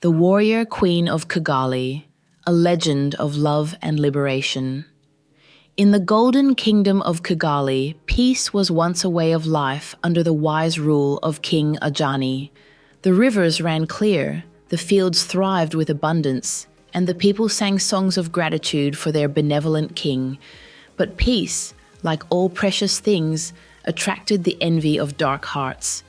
The warrior queen of Kigali, a legend of love and liberation. In the golden kingdom of Kigali, peace was once a way of life under the wise rule of King Ajani. The rivers ran clear, the fields thrived with abundance, and the people sang songs of gratitude for their benevolent king. But peace, like all precious things, attracted the envy of dark hearts.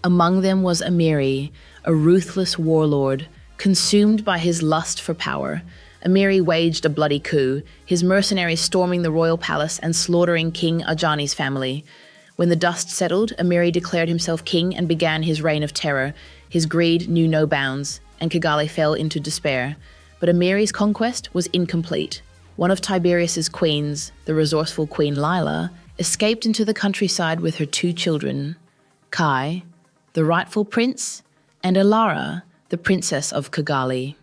Among them was Amiri, a ruthless warlord, consumed by his lust for power. Amiri waged a bloody coup, his mercenaries storming the royal palace and slaughtering King Ajani's family. When the dust settled, Amiri declared himself king and began his reign of terror. His greed knew no bounds, and Kigali fell into despair. But Amiri's conquest was incomplete. One of Tiberius's queens, the resourceful Queen Lila, escaped into the countryside with her 2 children, Kai, the rightful prince, and Alara, the princess of Kigali.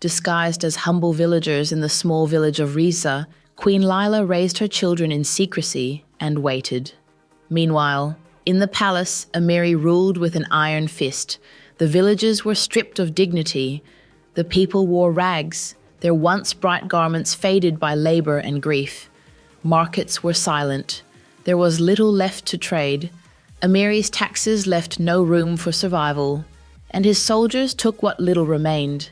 Disguised as humble villagers in the small village of Riza, Queen Lila raised her children in secrecy and waited. Meanwhile, in the palace, Amiri ruled with an iron fist. The villagers were stripped of dignity. The people wore rags, their once bright garments faded by labor and grief. Markets were silent. There was little left to trade. Amiri's taxes left no room for survival, and his soldiers took what little remained.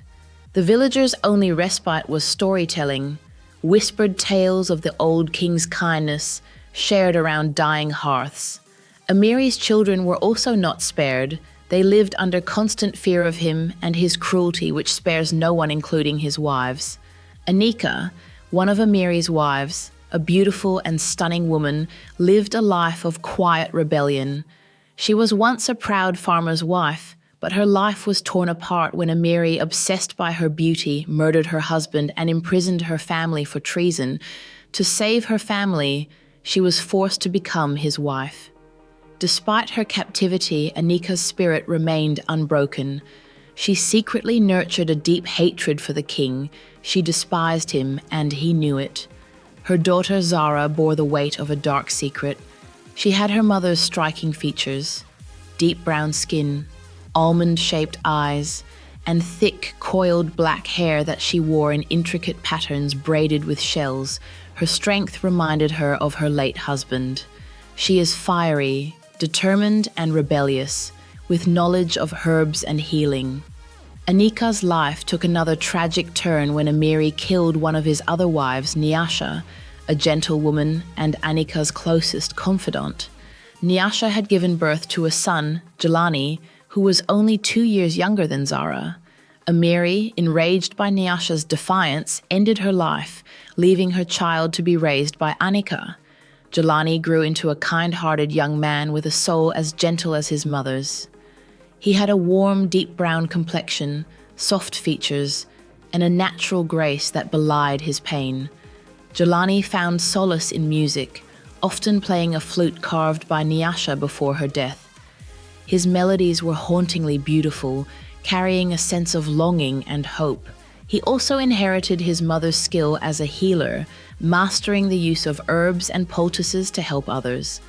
The villagers' only respite was storytelling, whispered tales of the old king's kindness, shared around dying hearths. Amiri's children were also not spared. They lived under constant fear of him and his cruelty, which spares no one, including his wives. Anika, one of Amiri's wives, a beautiful and stunning woman, lived a life of quiet rebellion. She was once a proud farmer's wife, but her life was torn apart when Amiri, obsessed by her beauty, murdered her husband and imprisoned her family for treason. To save her family, she was forced to become his wife. Despite her captivity, Anika's spirit remained unbroken. She secretly nurtured a deep hatred for the king. She despised him, and he knew it. Her daughter Zara bore the weight of a dark secret. She had her mother's striking features: deep brown skin, almond-shaped eyes, and thick, coiled black hair that she wore in intricate patterns braided with shells. Her strength reminded her of her late husband. She is fiery, determined, and rebellious, with knowledge of herbs and healing. Anika's life took another tragic turn when Amiri killed one of his other wives, Nyasha, a gentlewoman and Anika's closest confidant. Nyasha had given birth to a son, Jelani, who was only 2 years younger than Zara. Amiri, enraged by Nyasha's defiance, ended her life, leaving her child to be raised by Anika. Jelani grew into a kind-hearted young man with a soul as gentle as his mother's. He had a warm, deep brown complexion, soft features, and a natural grace that belied his pain. Jelani found solace in music, often playing a flute carved by Nyasha before her death. His melodies were hauntingly beautiful, carrying a sense of longing and hope. He also inherited his mother's skill as a healer, mastering the use of herbs and poultices to help others.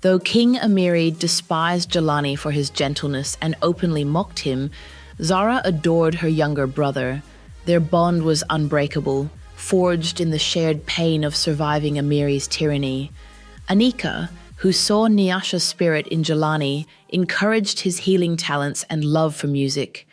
Though King Amiri despised Jelani for his gentleness and openly mocked him, Zara adored her younger brother. Their bond was unbreakable, forged in the shared pain of surviving Amiri's tyranny. Anika, who saw Nyasha's spirit in Jelani, encouraged his healing talents and love for music.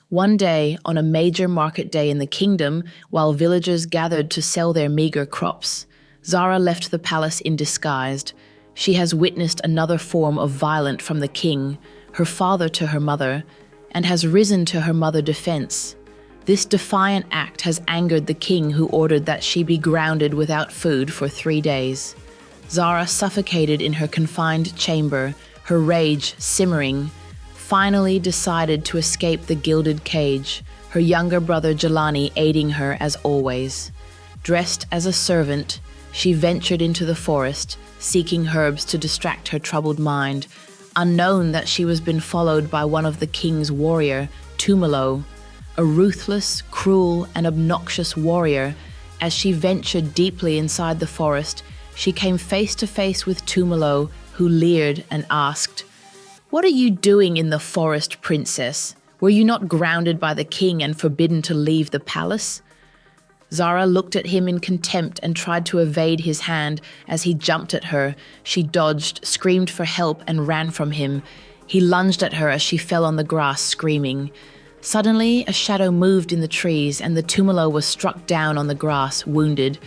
One day, on a major market day in the kingdom, while villagers gathered to sell their meager crops, Zara left the palace in disguise. She has witnessed another form of violence from the king, her father to her mother, and has risen to her mother's defense. This defiant act has angered the king, who ordered that she be grounded without food for 3 days. Zara suffocated in her confined chamber, her rage simmering, finally decided to escape the gilded cage, her younger brother Jelani aiding her as always. Dressed as a servant, she ventured into the forest, seeking herbs to distract her troubled mind, unknown that she was being followed by one of the king's warrior, Tumalo, a ruthless, cruel, and obnoxious warrior. As she ventured deeply inside the forest, she came face to face with Tumalo, who leered and asked, "What are you doing in the forest, princess? Were you not grounded by the king and forbidden to leave the palace? Zara looked at him in contempt and tried to evade his hand. As he jumped at her, she dodged, screamed for help, and ran from him. He lunged at her as she fell on the grass, screaming. Suddenly, a shadow moved in the trees, and the tumalo was struck down on the grass, wounded.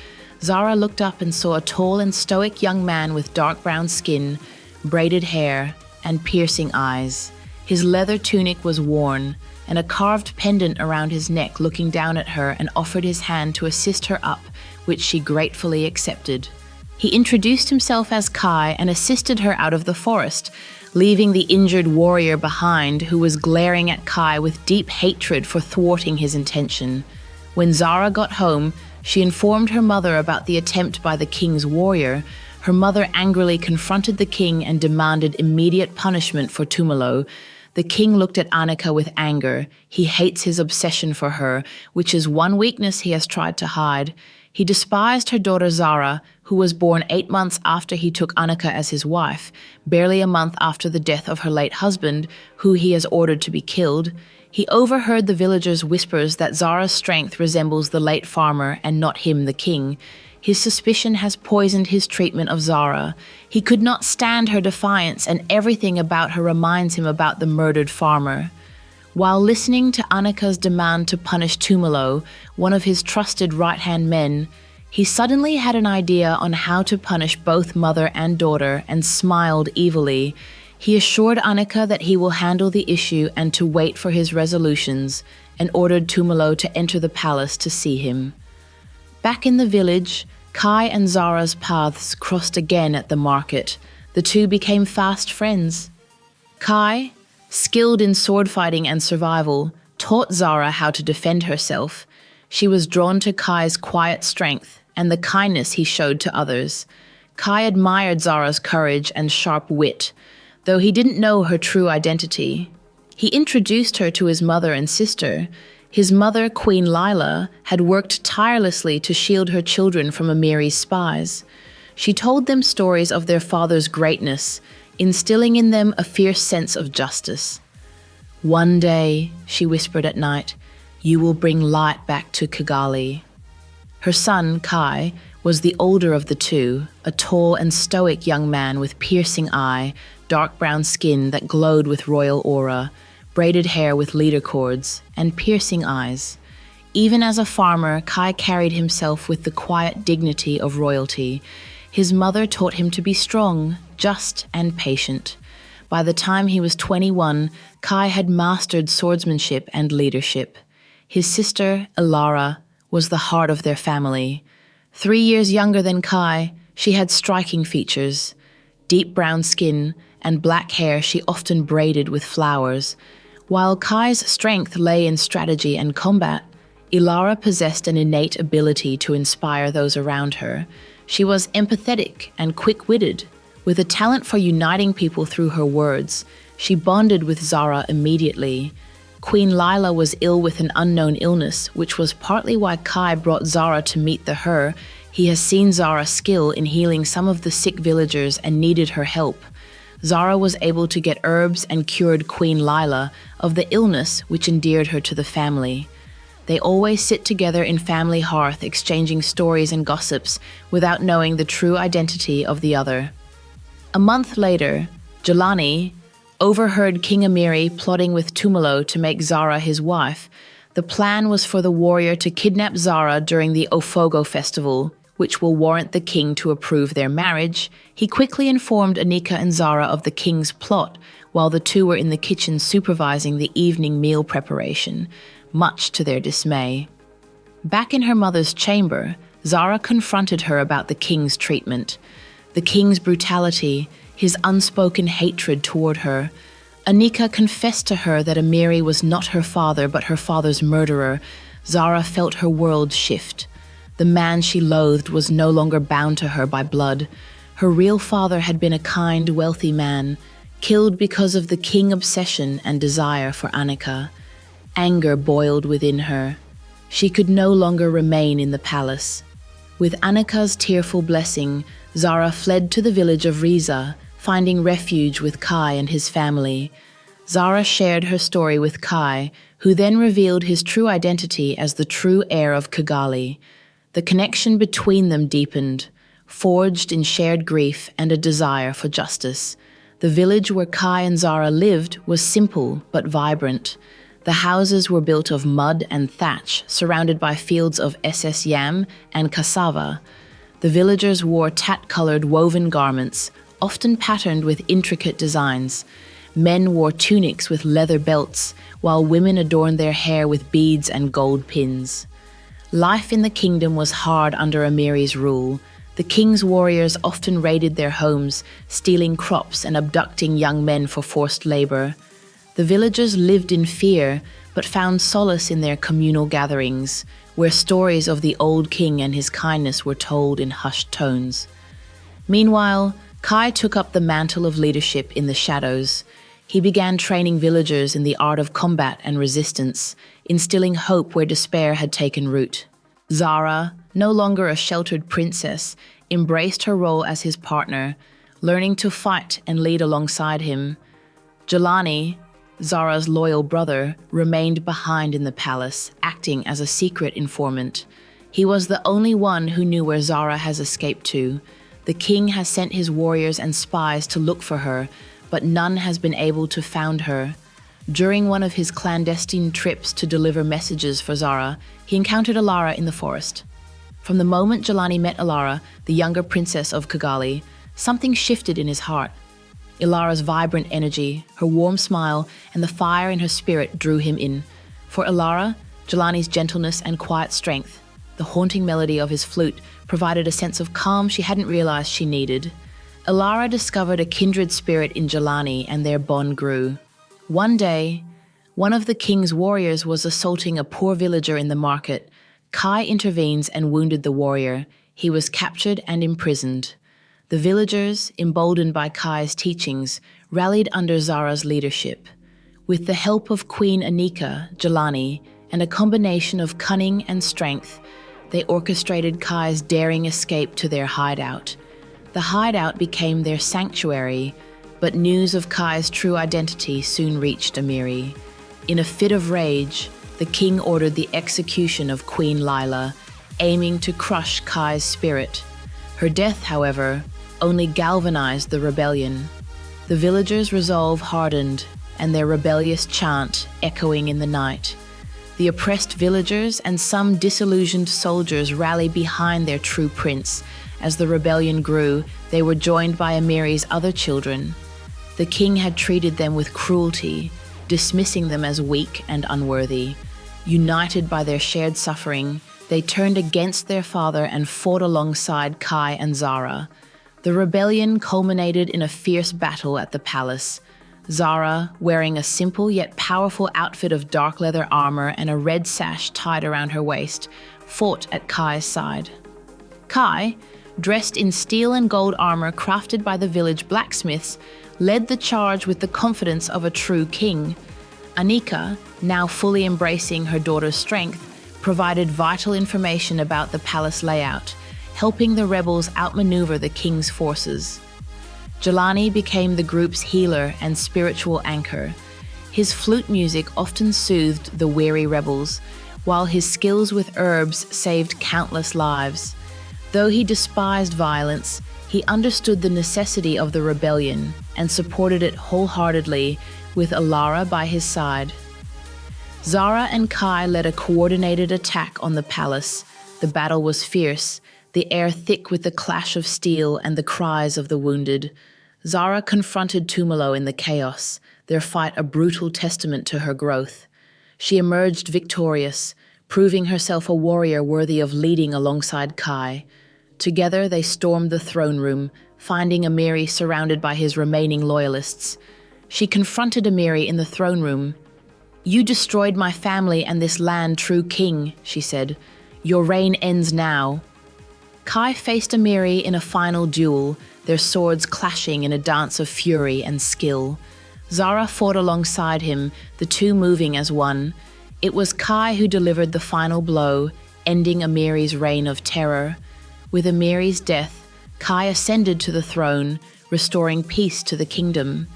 Zara looked up and saw a tall and stoic young man with dark brown skin, braided hair, and piercing eyes. His leather tunic was worn, and a carved pendant around his neck, looking down at her and offered his hand to assist her up, which she gratefully accepted. He introduced himself as Kai and assisted her out of the forest, leaving the injured warrior behind, who was glaring at Kai with deep hatred for thwarting his intention. When Zara got home, she informed her mother about the attempt by the king's warrior. Her mother angrily confronted the king and demanded immediate punishment for Tumalo. The king looked at Annika with anger. He hates his obsession for her, which is one weakness he has tried to hide. He despised her daughter Zara, who was born 8 months after he took Annika as his wife, barely a month after the death of her late husband, who he has ordered to be killed. He overheard the villagers' whispers that Zara's strength resembles the late farmer and not him, the king. His suspicion has poisoned his treatment of Zara. He could not stand her defiance, and everything about her reminds him about the murdered farmer. While listening to Annika's demand to punish Tumalo, one of his trusted right-hand men, he suddenly had an idea on how to punish both mother and daughter and smiled evilly. He assured Annika that he will handle the issue and to wait for his resolutions, and ordered Tumalo to enter the palace to see him. Back in the village, Kai and Zara's paths crossed again at the market. The two became fast friends. Kai, skilled in sword fighting and survival, taught Zara how to defend herself. She was drawn to Kai's quiet strength and the kindness he showed to others. Kai admired Zara's courage and sharp wit, though he didn't know her true identity. He introduced her to his mother and sister. His mother, Queen Lila, had worked tirelessly to shield her children from Amiri's spies. She told them stories of their father's greatness, instilling in them a fierce sense of justice. "One day," she whispered at night, "you will bring light back to Kigali." Her son, Kai, was the older of the two, a tall and stoic young man with piercing eye, dark brown skin that glowed with royal aura, braided hair with leader cords, and piercing eyes. Even as a farmer, Kai carried himself with the quiet dignity of royalty. His mother taught him to be strong, just, and patient. By the time he was 21, Kai had mastered swordsmanship and leadership. His sister, Ilara, was the heart of their family. 3 years younger than Kai, she had striking features. Deep brown skin and black hair she often braided with flowers. While Kai's strength lay in strategy and combat, Ilara possessed an innate ability to inspire those around her. She was empathetic and quick-witted, with a talent for uniting people through her words. She bonded with Zara immediately. Queen Lila was ill with an unknown illness, which was partly why Kai brought Zara to meet her. He has seen Zara's skill in healing some of the sick villagers and needed her help. Zara was able to get herbs and cured Queen Lila of the illness which endeared her to the family. They always sit together in family hearth, exchanging stories and gossips without knowing the true identity of the other. A month later, Jelani overheard King Amiri plotting with Tumalo to make Zara his wife. The plan was for the warrior to kidnap Zara during the Ofogo festival, which will warrant the king to approve their marriage. He quickly informed Annika and Zara of the king's plot, while the two were in the kitchen supervising the evening meal preparation, much to their dismay. Back in her mother's chamber, Zara confronted her about the king's treatment, the king's brutality, his unspoken hatred toward her. Annika confessed to her that Amiri was not her father but her father's murderer. Zara felt her world shift. The man she loathed was no longer bound to her by blood. Her real father had been a kind, wealthy man, killed because of the king obsession and desire for Annika. Anger boiled within her. She could no longer remain in the palace. With Annika's tearful blessing, Zara fled to the village of Riza, finding refuge with Kai and his family. Zara shared her story with Kai, who then revealed his true identity as the true heir of Kigali. The connection between them deepened, forged in shared grief and a desire for justice. The village where Kai and Zara lived was simple but vibrant. The houses were built of mud and thatch, surrounded by fields of SS yam and cassava. The villagers wore tat-colored woven garments, often patterned with intricate designs. Men wore tunics with leather belts, while women adorned their hair with beads and gold pins. Life in the kingdom was hard under Amiri's rule. The king's warriors often raided their homes, stealing crops and abducting young men for forced labor. The villagers lived in fear, but found solace in their communal gatherings, where stories of the old king and his kindness were told in hushed tones. Meanwhile, Kai took up the mantle of leadership in the shadows. He began training villagers in the art of combat and resistance, instilling hope where despair had taken root. Zara, no longer a sheltered princess, embraced her role as his partner, learning to fight and lead alongside him. Jelani, Zara's loyal brother, remained behind in the palace, acting as a secret informant. He was the only one who knew where Zara has escaped to. The king has sent his warriors and spies to look for her, but none has been able to find her. During one of his clandestine trips to deliver messages for Zara, he encountered Alara in the forest. From the moment Jelani met Alara, the younger princess of Kigali, something shifted in his heart. Ilara's vibrant energy, her warm smile, and the fire in her spirit drew him in. For Alara, Jelani's gentleness and quiet strength, the haunting melody of his flute, provided a sense of calm she hadn't realized she needed. Alara discovered a kindred spirit in Jelani, and their bond grew. One day, one of the king's warriors was assaulting a poor villager in the market. Kai intervenes and wounded the warrior. He was captured and imprisoned. The villagers, emboldened by Kai's teachings, rallied under Zara's leadership. With the help of Queen Anika, Jelani, and a combination of cunning and strength, they orchestrated Kai's daring escape to their hideout. The hideout became their sanctuary, but news of Kai's true identity soon reached Amiri. In a fit of rage, the king ordered the execution of Queen Lila, aiming to crush Kai's spirit. Her death, however, only galvanized the rebellion. The villagers' resolve hardened, and their rebellious chant echoing in the night. The oppressed villagers and some disillusioned soldiers rallied behind their true prince. As the rebellion grew, they were joined by Amiri's other children. The king had treated them with cruelty, dismissing them as weak and unworthy. United by their shared suffering, they turned against their father and fought alongside Kai and Zara. The rebellion culminated in a fierce battle at the palace. Zara, wearing a simple yet powerful outfit of dark leather armor and a red sash tied around her waist, fought at Kai's side. Kai, dressed in steel and gold armor crafted by the village blacksmiths, led the charge with the confidence of a true king. Anika, now fully embracing her daughter's strength, provided vital information about the palace layout, helping the rebels outmaneuver the king's forces. Jelani became the group's healer and spiritual anchor. His flute music often soothed the weary rebels, while his skills with herbs saved countless lives. Though he despised violence, he understood the necessity of the rebellion and supported it wholeheartedly, with Alara by his side. Zara and Kai led a coordinated attack on the palace. The battle was fierce, the air thick with the clash of steel and the cries of the wounded. Zara confronted Tumalo in the chaos, their fight a brutal testament to her growth. She emerged victorious, proving herself a warrior worthy of leading alongside Kai. Together they stormed the throne room, finding Amiri surrounded by his remaining loyalists. She confronted Amiri in the throne room. "You destroyed my family and this land, true king," she said. "Your reign ends now." Kai faced Amiri in a final duel, their swords clashing in a dance of fury and skill. Zara fought alongside him, the two moving as one. It was Kai who delivered the final blow, ending Amiri's reign of terror. With Amiri's death, Kai ascended to the throne, restoring peace to the kingdom.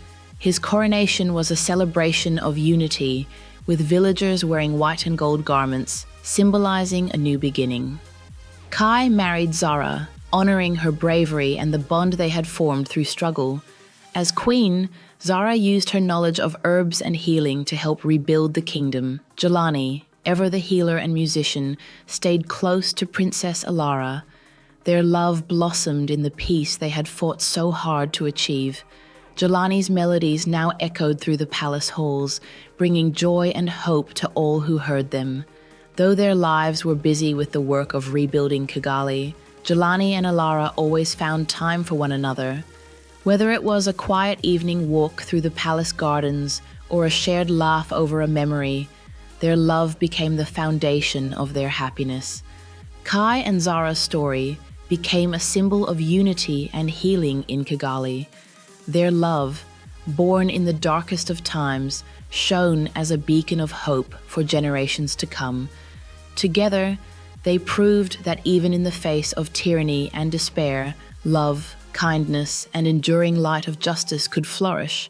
His coronation was a celebration of unity, with villagers wearing white and gold garments, symbolizing a new beginning. Kai married Zara, honoring her bravery and the bond they had formed through struggle. As queen, Zara used her knowledge of herbs and healing to help rebuild the kingdom. Jelani, ever the healer and musician, stayed close to Princess Alara. Their love blossomed in the peace they had fought so hard to achieve. Jelani's melodies now echoed through the palace halls, bringing joy and hope to all who heard them. Though their lives were busy with the work of rebuilding Kigali, Jelani and Alara always found time for one another. Whether it was a quiet evening walk through the palace gardens or a shared laugh over a memory, their love became the foundation of their happiness. Kai and Zara's story became a symbol of unity and healing in Kigali. Their love, born in the darkest of times, shone as a beacon of hope for generations to come. Together, they proved that even in the face of tyranny and despair, love, kindness, and enduring light of justice could flourish,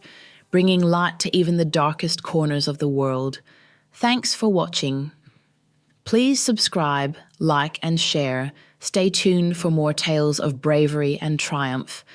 bringing light to even the darkest corners of the world. Thanks for watching. Please subscribe, like, and share. Stay tuned for more tales of bravery and triumph.